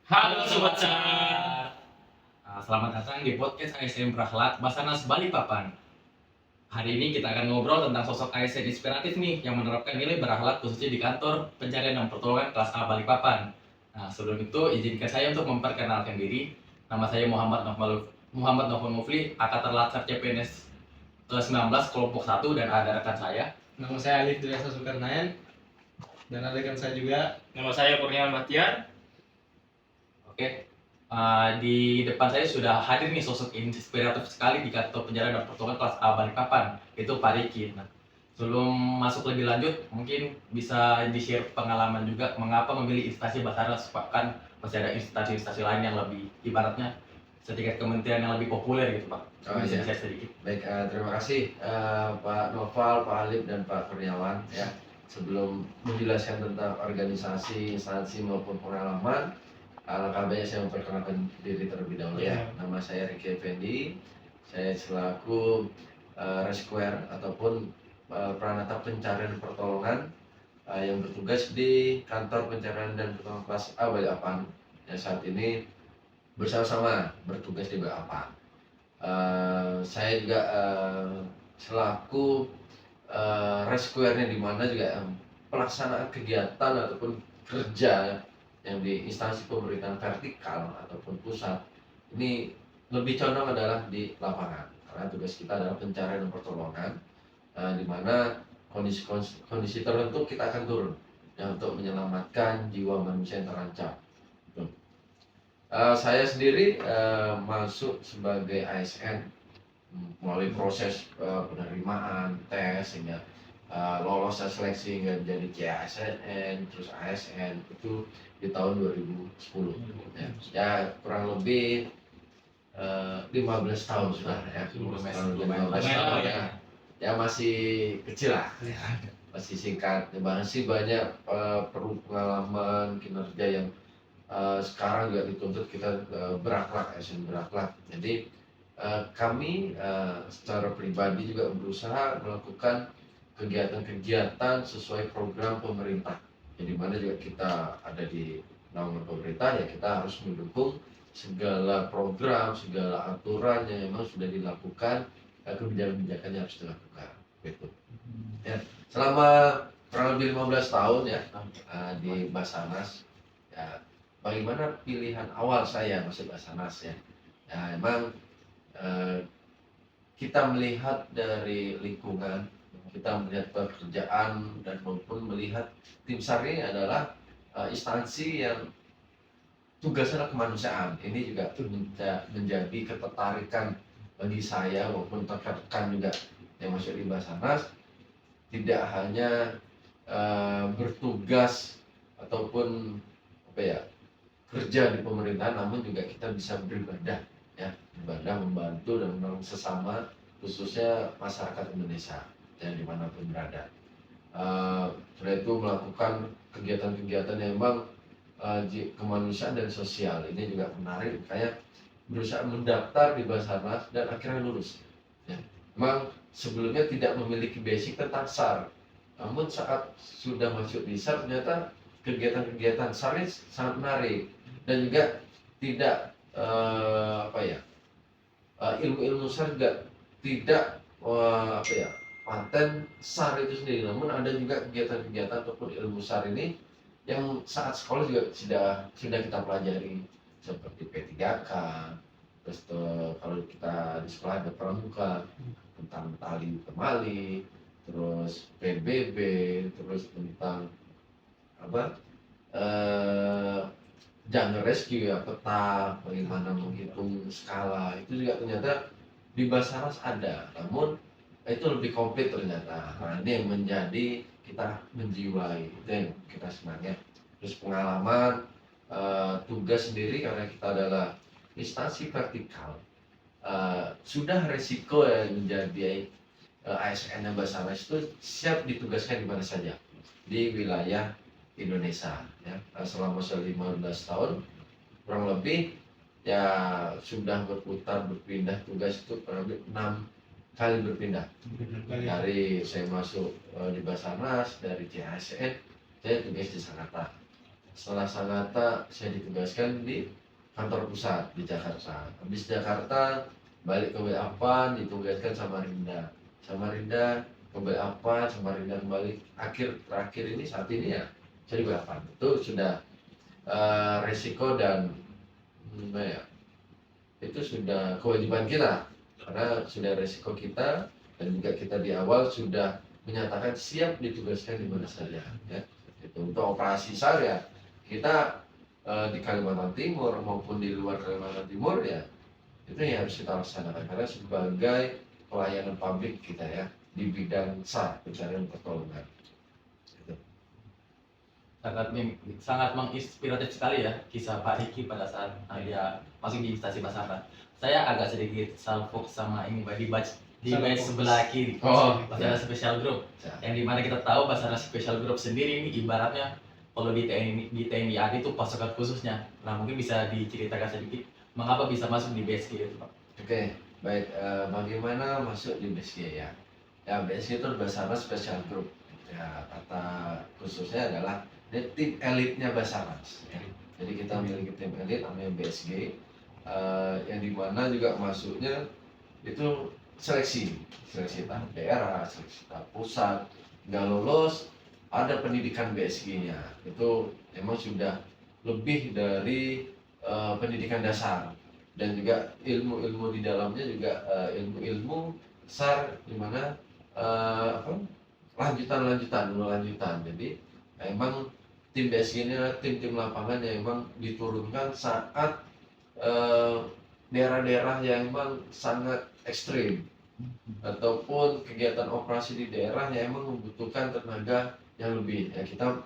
Halo Sobat Sar. Selamat datang di podcast ASN Berakhlak Basarnas Balikpapan. Hari ini kita akan ngobrol tentang sosok ASN inspiratif nih yang menerapkan nilai berakhlak khususnya di kantor pencarian dan pertolongan kelas A Balikpapan. Nah, sebelum itu izinkan saya untuk memperkenalkan diri. Nama saya Muhammad Novel Mufli, Angkatan Laskar CPNS kelas 19 kelompok 1 dan ada rekan saya. Nama saya Alif Duyasa Zulkarnain dan ada rekan saya juga. Nama saya Kurniawan Bahtiar. Oke, di depan saya sudah hadir nih sosok inspiratif sekali di kantor penjara dan pertolongan kelas A Balikpapan, itu Pak Riki. Nah, sebelum masuk lebih lanjut, mungkin bisa di-share pengalaman juga mengapa memilih instansi Basarnas, kan masih ada instansi-instansi lain yang lebih ibaratnya setingkat kementerian yang lebih populer gitu Pak. Bisa Iya. di-share sedikit. Baik, terima kasih Pak Noval, Pak Alif, dan Pak Kurniawan ya. Sebelum menjelaskan tentang organisasi, instansi maupun pengalaman, alangkah baiknya saya memperkenalkan diri terlebih dahulu ya. Nama saya Riki Effendi, saya selaku rescuer ataupun peranata pencarian pertolongan yang bertugas di kantor pencarian dan pertolongan kelas A Balikpapan yang saat ini bersama-sama bertugas di Balikpapan. Saya juga selaku rescuernya, di mana juga pelaksanaan kegiatan ataupun kerja yang di instansi pemerintahan vertikal ataupun pusat ini lebih condong adalah di lapangan, karena tugas kita adalah pencarian dan pertolongan, di mana kondisi tertentu kita akan turun ya, untuk menyelamatkan jiwa manusia yang terancam. Saya sendiri masuk sebagai ASN melalui proses penerimaan tes hingga lolos seleksi hingga jadi CASN, terus ASN itu di tahun 2010 ya kurang lebih 15 tahun sudah ya, kurang lebih 15 tahun ya, masih kecil lah ya, masih singkat ya, masih banyak perlu pengalaman kinerja yang sekarang juga dituntut kita berakhlak, ASN berakhlak. Jadi kami secara pribadi juga berusaha melakukan kegiatan-kegiatan sesuai program pemerintah. Jadi mana juga kita ada di naungan pemerintah ya, kita harus mendukung segala program, segala aturan yang memang sudah dilakukan, kebijakan-kebijakan yang harus dilakukan. Betul. Ya, selama kurang lebih 15 tahun ya di Basarnas ya. Bagaimana pilihan awal saya masuk Basarnas ya? Ya emang kita melihat dari lingkungan, kita melihat pekerjaan dan maupun melihat tim SAR ini adalah instansi yang tugasnya adalah kemanusiaan. Ini juga menjadi ketertarikan bagi saya maupun rekan juga yang masuk di Basarnas, tidak hanya bertugas ataupun apa ya, kerja di pemerintahan, namun juga kita bisa beribadah ya, beribadah, membantu dan menolong sesama, khususnya masyarakat Indonesia yang dimanapun berada. Setelah itu melakukan kegiatan-kegiatan yang memang kemanusiaan dan sosial. Ini juga menarik, kayak berusaha mendaftar di Basarnas dan akhirnya lulus ya. Memang sebelumnya tidak memiliki basic tentang SAR, namun saat sudah masuk di SAR ternyata kegiatan-kegiatan SAR ini sangat menarik, dan juga tidak ilmu-ilmu SAR juga tidak paten SAR itu sendiri, namun ada juga kegiatan-kegiatan ataupun ilmu SAR ini yang saat sekolah juga sudah kita pelajari, seperti P3K, terus kalau kita di sekolah ada pramuka tentang tali temali, terus PBB, terus tentang jungle rescue ya, peta bagaimana menghitung skala, itu juga ternyata di Basarnas ada, namun itu lebih komplit ternyata. Nah, ini yang menjadi kita menjiwai, itu yang kita semangat. Terus pengalaman tugas sendiri, karena kita adalah instansi vertikal, sudah resiko ya menjadi ASN yang Basarnas itu siap ditugaskan di mana saja di wilayah Indonesia ya. Selama 15 tahun kurang lebih ya, sudah berpindah tugas itu kurang lebih 6 kali berpindah. Dari saya masuk di Basarnas, dari CASN saya tugas di Sangatta, setelah Sangatta saya ditugaskan di kantor pusat di Jakarta. Habis Jakarta balik ke WA-PAN, ditugaskan Samarinda. Samarinda ke WA-PAN, Samarinda kembali. Terakhir ini saat ini ya saya di WA-PAN. Itu sudah resiko dan ya, itu sudah kewajiban kita karena sudah resiko kita dan juga kita di awal sudah menyatakan siap ditugaskan di mana saja ya. Itu untuk operasi SAR ya kita di Kalimantan Timur maupun di luar Kalimantan Timur ya itu yang harus kita laksanakan karena sebagai pelayanan publik kita ya di bidang SAR pencarian pertolongan. Sangat menginspiratif sekali ya kisah Pak Riki pada saat dia masuk di stasi Basarnas. Saya agak sedikit salfok sama ini di batch sebelah kiri. Basarnas Special Group. Yang dimana kita tahu Basarnas Special Group sendiri ini ibaratnya kalau di TNI AD itu pasukan khususnya. Nah mungkin bisa diceritakan sedikit mengapa bisa masuk di BSG itu Pak? Oke, baik. Bagaimana masuk di BSG ya? Ya BSG itu Basarnas Special Group. Ya kata khususnya adalah tim elitnya Basarnas. Ya. Jadi kita memiliki tim elit namanya BSG, yang dimana juga masuknya itu seleksi tahap daerah, seleksi tahap pusat. Nggak lolos ada pendidikan BSG-nya. Itu memang sudah lebih dari pendidikan dasar dan juga ilmu-ilmu di dalamnya juga ilmu-ilmu SAR di mana lanjutan. Jadi memang tim BSG ini adalah tim lapangan yang memang diturunkan saat daerah-daerah yang memang sangat ekstrim ataupun kegiatan operasi di daerah yang memang membutuhkan tenaga yang lebih. Ya kita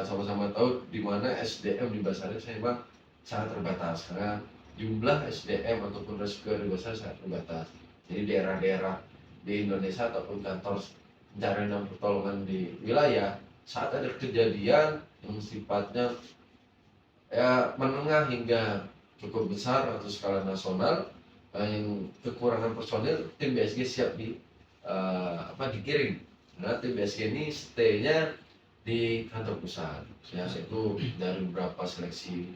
sama-sama tahu di mana SDM di Basarnas memang sangat terbatas karena jumlah SDM ataupun rescue di Basarnas sangat terbatas. Jadi daerah-daerah di Indonesia ataupun kantor pencarian dan pertolongan di wilayah saat ada kejadian yang sifatnya ya menengah hingga cukup besar atau skala nasional yang kekurangan personil, tim BSG siap dikirim. Nah tim BSG ini stay-nya di kantor pusat ya, itu dari beberapa seleksi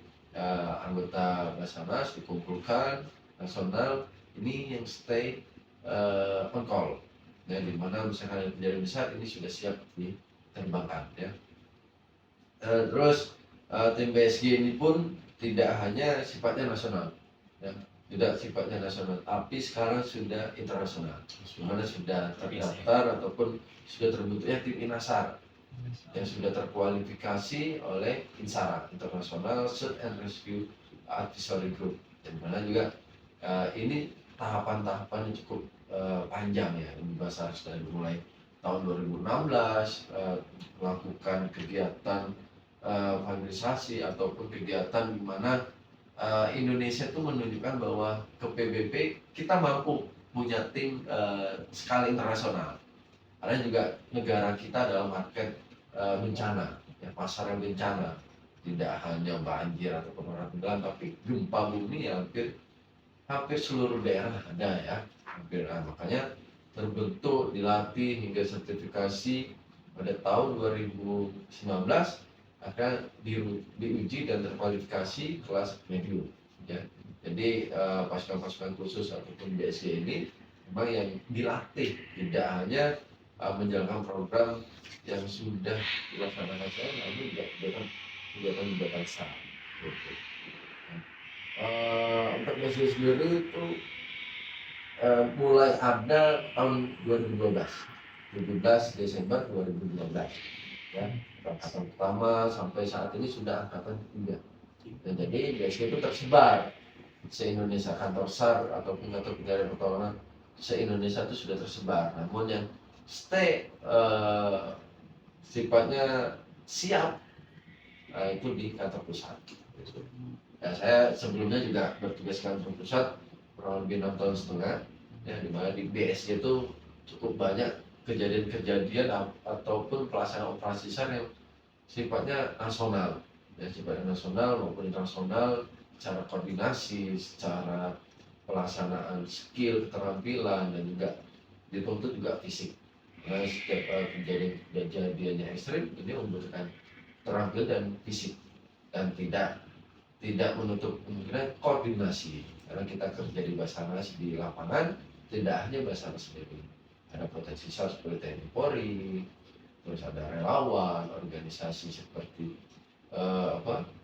anggota Basarnas dikumpulkan nasional ini yang stay on call ya, di mana misalkan ada kejadian besar ini sudah siap diterbangkan ya. Terus tim BSG ini pun tidak hanya sifatnya nasional ya, tidak sifatnya nasional tapi sekarang sudah internasional, di mana sudah terdaftar ataupun sudah terbentuknya tim INASAR yang sudah terkualifikasi oleh INSARA International Search and Rescue Advisory Group, di mana juga ini tahapan-tahapan yang cukup panjang ya di Basarnas dari mulai tahun 2016 melakukan kegiatan fundraising ataupun kegiatan di mana Indonesia itu menunjukkan bahwa ke PBB kita mampu punya tim skala internasional. Karena juga negara kita adalah market bencana, ya pasar yang bencana, tidak hanya banjir ataupun orang tenggelam, tapi gempa bumi ya hampir seluruh daerah ada ya, makanya terbentuk, dilatih hingga sertifikasi pada tahun 2019 akan diuji dan terkualifikasi kelas medium ya. Jadi pasukan-pasukan khusus ataupun BSG ini memang yang dilatih tidak hanya menjalankan program yang sudah dilaksanakan saya, namun juga kegiatan SAR. Untuk BSG sendiri itu mulai ada tahun 2012 Desember 2012 ya, angkatan pertama sampai saat ini sudah angkatan ketiga. Dan jadi BSG itu tersebar se-Indonesia, kantor SAR ataupun kantor pencarian pertolongan se-Indonesia itu sudah tersebar. Namun yang stay sifatnya siap itu di kantor pusat. Ya, saya sebelumnya juga bertugas kantor pusat kurang lebih 6 tahun setengah ya, di mana di BSG itu cukup banyak kejadian-kejadian ataupun pelaksanaan operasi SAR yang sifatnya nasional ya, sifatnya nasional maupun internasional, secara koordinasi, secara pelaksanaan skill, keterampilan dan juga dituntut juga fisik. Nah, setiap kejadian-kejadiannya ekstrim ini membutuhkan terampil dan fisik, dan tidak menutup kemungkinan koordinasi, karena kita kerja di Basarnas di lapangan tidak hanya Basarnas sendiri, ada potensi seperti TNI Polri, terus ada relawan, organisasi seperti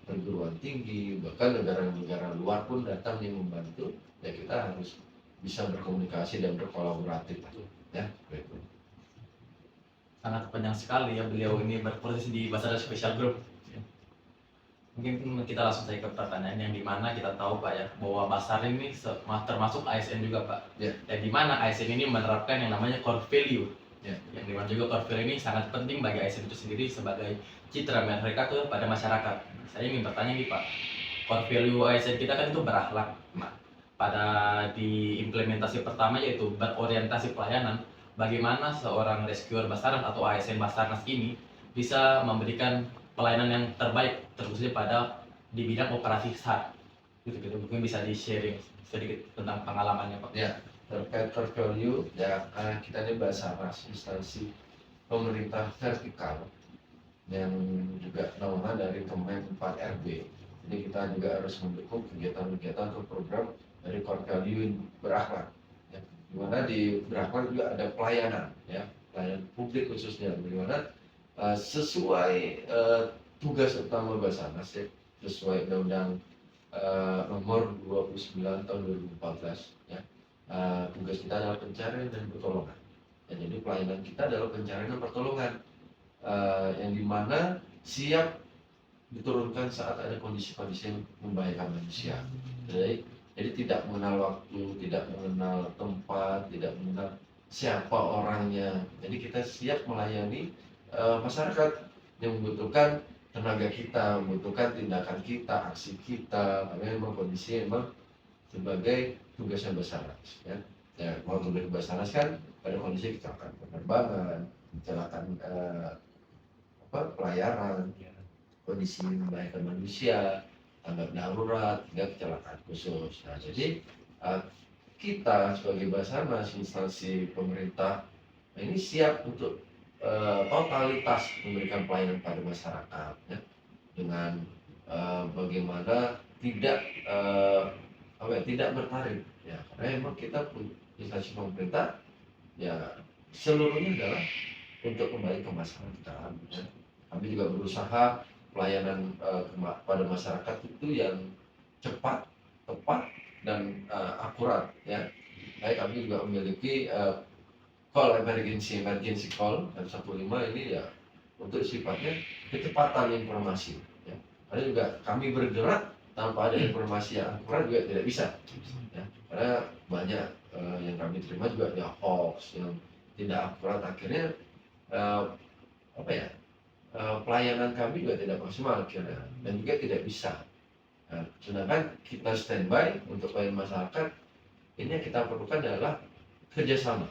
perguruan tinggi, bahkan negara-negara luar pun datang yang membantu. Ya kita harus bisa berkomunikasi dan berkolaboratif ya. Begitu. Sangat panjang sekali ya beliau ini berproses di Basarnas Special Group. Mungkin kita langsung saja ke pertanyaan yang dimana kita tahu Pak ya bahwa Basar ini termasuk ASN juga Pak. Ya. Dan dimana ASN ini menerapkan yang namanya core value. Ya. Yang dimana juga core value ini sangat penting bagi ASN itu sendiri sebagai citra mereka kepada masyarakat. Saya ingin bertanya nih Pak, core value ASN kita kan itu berakhlak. Nah, pada di implementasi pertama yaitu berorientasi pelayanan, bagaimana seorang rescuer Basarnas atau ASN Basarnas ini bisa memberikan pelayanan yang terbaik terkhususnya pada di bidang operasi SAR gitu mungkin bisa di sharing sedikit tentang pengalamannya Pak. Ya, terkait core value ya, karena kita ini Basarnas instansi pemerintah vertikal yang juga naungan dari Kemen 4RB, jadi kita juga harus mendukung kegiatan-kegiatan atau program dari core value berakhlak ya, dimana di berakhlak juga ada pelayanan ya, pelayanan publik khususnya, dimana sesuai tugas utama Basarnas ya, sesuai Undang-Undang nomor 29 tahun 2014 ya, tugas kita adalah pencarian dan pertolongan. Ya, jadi pelayanan kita adalah pencarian dan pertolongan yang dimana siap diturunkan saat ada kondisi-kondisi yang membahayakan manusia. Jadi tidak mengenal waktu, tidak mengenal tempat, tidak mengenal siapa orangnya. Jadi kita siap melayani masyarakat yang membutuhkan tenaga kita, membutuhkan tindakan kita, aksi kita, karena memang kondisi memang sebagai tugasnya Basarnas ya. Ya, kalau tugas Basarnas kan pada kondisi kecelakaan penerbangan, kecelakaan pelayaran, kondisi membahayakan manusia, tanggap darurat, hingga kecelakaan khusus. Nah, jadi kita sebagai Basarnas instansi pemerintah ini siap untuk totalitas memberikan pelayanan pada masyarakat ya, dengan bagaimana tidak bertarif ya, karena memang kita instansi pemerintah ya seluruhnya adalah untuk kembali ke masyarakat ya. Kami juga berusaha pelayanan pada masyarakat itu yang cepat, tepat, dan akurat ya. Baik, kami juga memiliki call emergency call dan 15 ini ya untuk sifatnya kecepatan informasi ya. Karena juga kami bergerak tanpa ada informasi yang akurat juga tidak bisa ya. Karena banyak yang kami terima juga ya hoax yang tidak akurat, akhirnya pelayanan kami juga tidak maksimal akhirnya dan juga tidak bisa. Nah, sedangkan kita standby untuk pelayanan masyarakat, ini yang kita perlukan adalah kerjasama.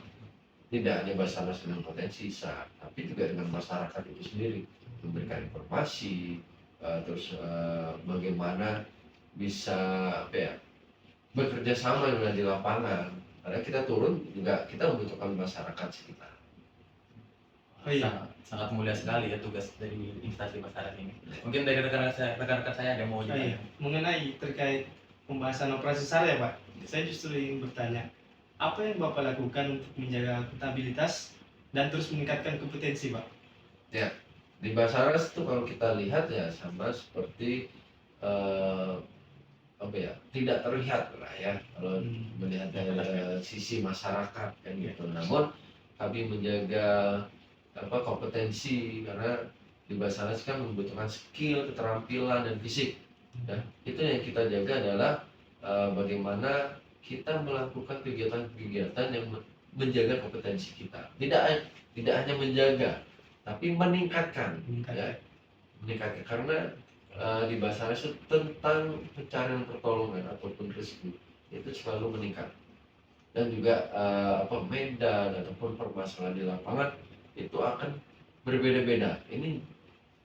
Tidak hanya Basarnas dengan potensi SAR, tapi juga dengan masyarakat itu sendiri, memberikan informasi, terus bagaimana bisa bekerja sama dengan di lapangan. Karena kita turun juga kita membutuhkan masyarakat sekitar. Oh iya, Sangat mulia sekali ya tugas dari instansi Basarnas ini. Mungkin dari rekan-rekan saya ada yang mau oh iya. Mengenai terkait pembahasan operasi SAR ya Pak, saya justru ingin bertanya, apa yang Bapak lakukan untuk menjaga akuntabilitas dan terus meningkatkan kompetensi Pak? Ya, di Basarnas itu kalau kita lihat ya sama seperti tidak terlihat lah ya kalau melihat dari sisi masyarakat kan gitu. Namun kami menjaga kompetensi, karena di Basarnas kan membutuhkan skill, keterampilan dan fisik. Ya, itu yang kita jaga adalah bagaimana kita melakukan kegiatan-kegiatan yang menjaga kompetensi kita. Tidak hanya menjaga, tapi meningkatkan. Ya, meningkatkan karena di Basarnas itu tentang pencarian pertolongan ataupun rescue itu selalu meningkat, dan juga medan ataupun permasalahan di lapangan itu akan berbeda-beda. Ini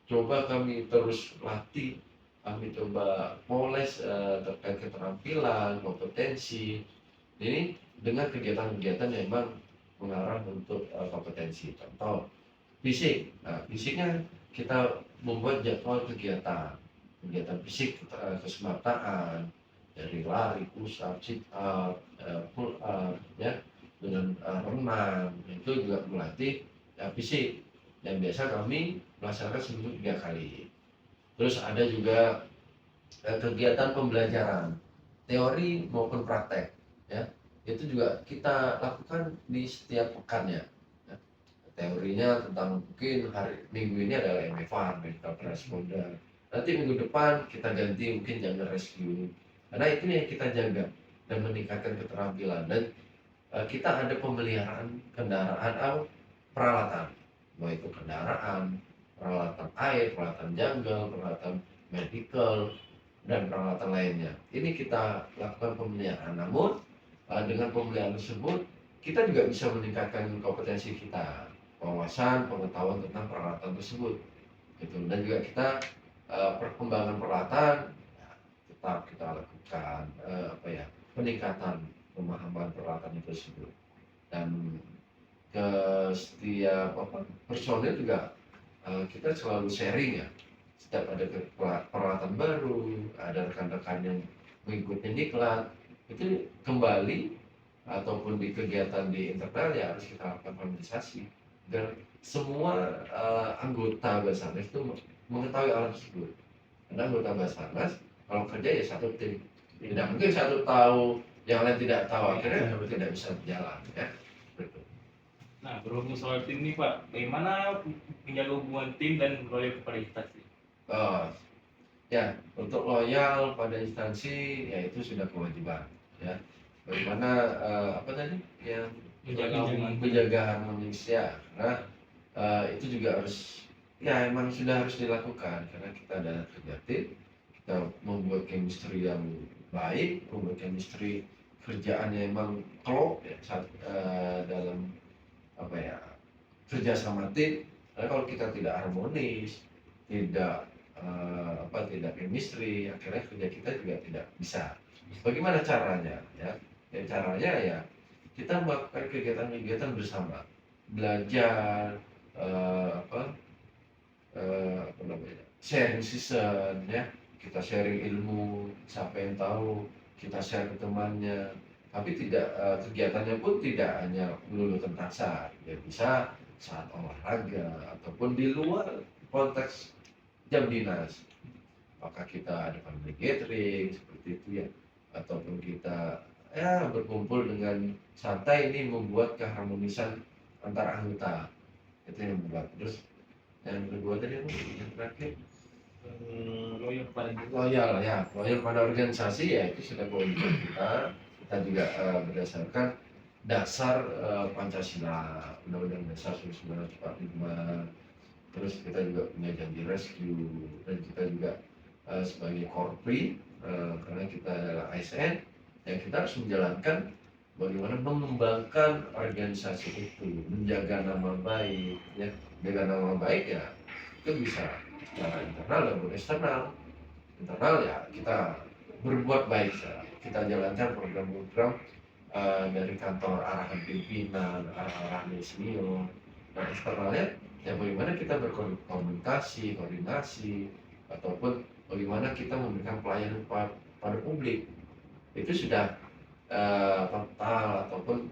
coba kami terus latih, kami coba poles terkait keterampilan, kompetensi ini dengan kegiatan-kegiatan yang memang mengarah untuk kompetensi. Contoh fisik, nah fisiknya kita membuat jadwal kegiatan fisik, kesemataan dari lari, push up, sit up, pull up, ya, dengan renang itu juga melatih fisik dan biasa kami melaksanakan seminggu 3 kali. Terus ada juga kegiatan pembelajaran teori maupun praktek, ya, itu juga kita lakukan di setiap pekannya. Ya. Teorinya tentang mungkin hari minggu ini adalah MFR, medical transponder. Nanti minggu depan kita ganti mungkin jangan rescue. Karena itu yang kita jaga dan meningkatkan keterampilan dan kita ada pemeliharaan kendaraan atau peralatan, mau itu kendaraan, peralatan air, peralatan jungle, peralatan medical, dan peralatan lainnya. Ini kita lakukan pemeliharaan. Namun dengan pemeliharaan tersebut kita juga bisa meningkatkan kompetensi kita, wawasan, pengetahuan tentang peralatan tersebut. Gitu. Dan juga kita perkembangan peralatan ya, tetap kita lakukan peningkatan pemahaman peralatan itu tersebut. Dan ke setiap personil juga kita selalu sharing ya. Setiap ada peralatan baru, ada rekan-rekan yang mengikuti diklat, itu kembali ataupun di kegiatan di internal ya harus kita lakukan organisasi agar semua anggota Basarnas itu mengetahui alat tersebut. Karena anggota Basarnas kalau kerja ya satu tim, tidak mungkin satu tahu yang lain tidak tahu, akhirnya tidak bisa berjalan ya. Betul. Nah, berhubung soal tim nih Pak, bagaimana menjaga hubungan tim dan loyal kepada instansi? Oh, ya, untuk loyal pada instansi ya itu sudah kewajiban ya. Bagaimana yang menjaga harmonis ya, karena itu juga harus ya emang sudah harus dilakukan karena kita ada kerja tim, kita membuat chemistry yang baik, membuat chemistry kerjaan yang emang klop ya dalam kerja sama tim. Karena kalau kita tidak harmonis, tidak tidak chemistry, akhirnya kerja kita juga tidak bisa. Bagaimana caranya ya? Caranya ya kita melakukan kegiatan-kegiatan bersama, belajar sharing season ya, kita sharing ilmu, siapa yang tahu kita share ke temannya. Tapi tidak kegiatannya pun tidak hanya melulu tentang saat, ya bisa saat olahraga ataupun di luar konteks jam dinas. Apakah kita ada family gathering seperti itu ya, ataupun kita ya berkumpul dengan santai, ini membuat keharmonisan antara anggota, itu yang membuat. Terus yang kedua tadi yang terakhir loyal pada organisasi ya itu sudah kewajiban kita. Kita juga berdasarkan dasar Pancasila, Undang-Undang Dasar 1945. Terus kita juga punya janji rescue dan kita juga sebagai korpri karena kita adalah ASN yang kita harus menjalankan bagaimana mengembangkan organisasi itu, menjaga nama baik ya. Menjaga nama baik ya itu bisa secara internal dan eksternal. Internal ya kita berbuat baik ya. Kita jalankan program-program dari kantor arahan pimpinan, arahan senior. Nah eksternalnya ya bagaimana kita berkomunikasi, koordinasi, ataupun bagaimana kita memberikan pelayanan pada publik. Itu sudah total ataupun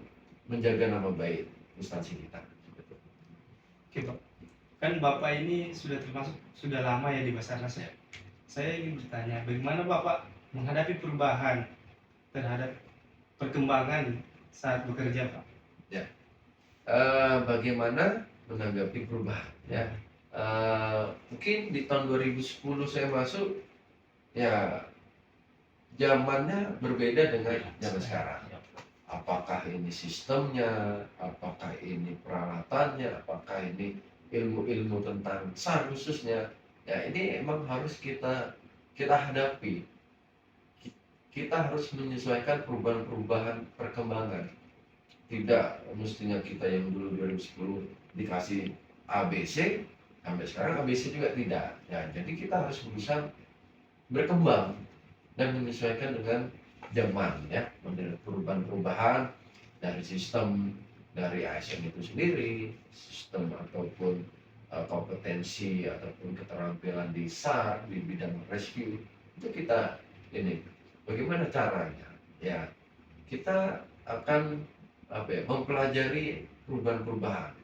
menjaga nama baik instansi kita. Oke Pak, kan Bapak ini sudah lama ya di Basarnas ya. Saya ingin bertanya, bagaimana Bapak menghadapi perubahan terhadap perkembangan saat bekerja Pak? Bagaimana menanggapi perubahan ya. Mungkin di tahun 2010 saya masuk ya zamannya berbeda dengan zaman sekarang. Apakah ini sistemnya, apakah ini peralatannya, apakah ini ilmu-ilmu tentang SAR khususnya, ya ini emang harus kita hadapi. Kita harus menyesuaikan perubahan-perubahan perkembangan. Tidak mestinya kita yang dulu 2010 dikasih ABC, sampai sekarang ABC juga tidak. Ya, jadi kita harus berusaha berkembang dan menyesuaikan dengan zaman ya, perubahan-perubahan dari sistem dari ASN itu sendiri, sistem ataupun kompetensi ataupun keterampilan di SAR di bidang rescue itu kita ini bagaimana caranya ya kita akan mempelajari perubahan-perubahan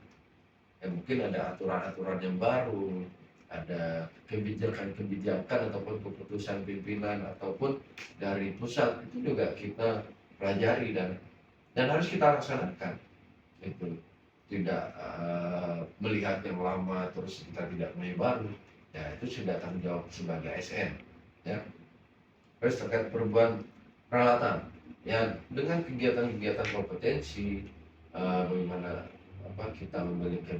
ya mungkin ada aturan-aturan yang baru ada kebijakan-kebijakan ataupun keputusan pimpinan ataupun dari pusat itu juga kita pelajari dan harus kita laksanakan itu tidak melihat yang lama terus kita tidak mau yang baru ya itu sudah tanggung jawab sebagai ASN ya terus terkait perubahan peralatan ya dengan kegiatan-kegiatan kompetensi bagaimana kita memberikan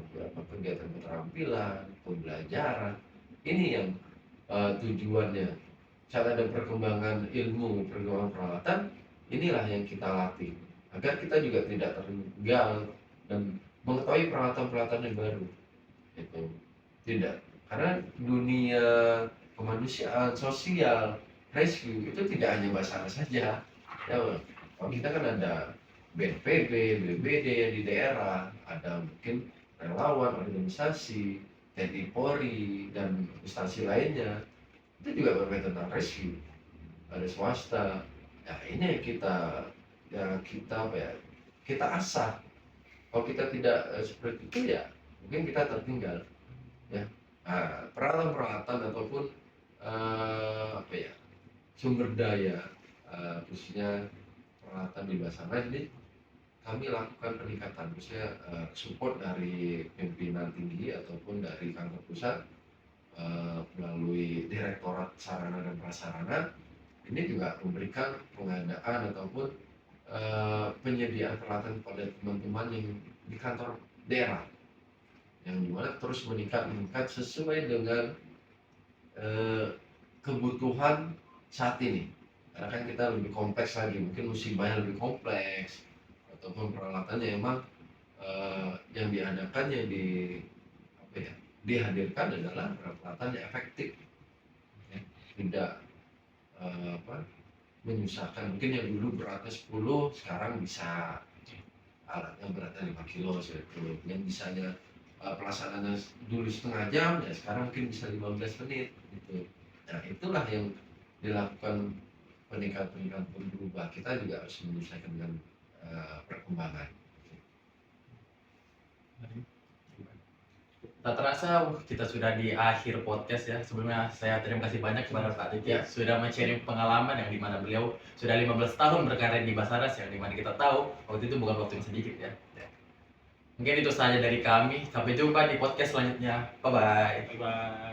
kegiatan keterampilan pembelajaran ini yang tujuannya saat ada perkembangan ilmu perkembangan peralatan inilah yang kita latih agar kita juga tidak tertinggal dan mengetahui peralatan-peralatan yang baru itu tidak karena dunia kemanusiaan sosial rescue itu tidak hanya Basarnas saja ya kalau kita kan ada BNPB, BPBD yang di daerah ada mungkin relawan organisasi TNI Polri dan instansi lainnya itu juga bermain tentang rescue ada swasta ya ini yang kita asah kalau kita tidak seperti itu ya mungkin kita tertinggal ya peralatan-peralatan ataupun sumber daya khususnya peralatan di Basarnas ini kami lakukan peningkatan khususnya support dari pimpinan tinggi ataupun dari kantor pusat melalui Direktorat Sarana dan Prasarana ini juga memberikan pengadaan ataupun penyediaan peralatan kepada teman-teman yang di kantor daerah yang dimana terus meningkat sesuai dengan kebutuhan saat ini karena kan kita lebih kompleks lagi mungkin musibahnya lebih kompleks ataupun peralatannya emang yang diadakan yang dihadirkan adalah peralatan yang efektif ya. Tidak menyusahkan mungkin yang dulu beratnya 10 sekarang bisa alatnya beratnya 5 kilo yang bisanya pelaksanaannya dulu setengah jam ya sekarang mungkin bisa 15 menit gitu. Nah itulah yang dilakukan peningkatan pun berubah kita juga harus menyesuaikan dengan perkembangan. Tak terasa kita sudah di akhir podcast ya. Sebelumnya saya terima kasih banyak kepada Pak Aditya sudah men-sharing pengalaman yang dimana beliau sudah 15 tahun berkarir di Basarnas yang dimana kita tahu waktu itu bukan waktu yang sedikit ya. Mungkin itu saja dari kami. Sampai jumpa di podcast selanjutnya. Bye bye. Bye bye.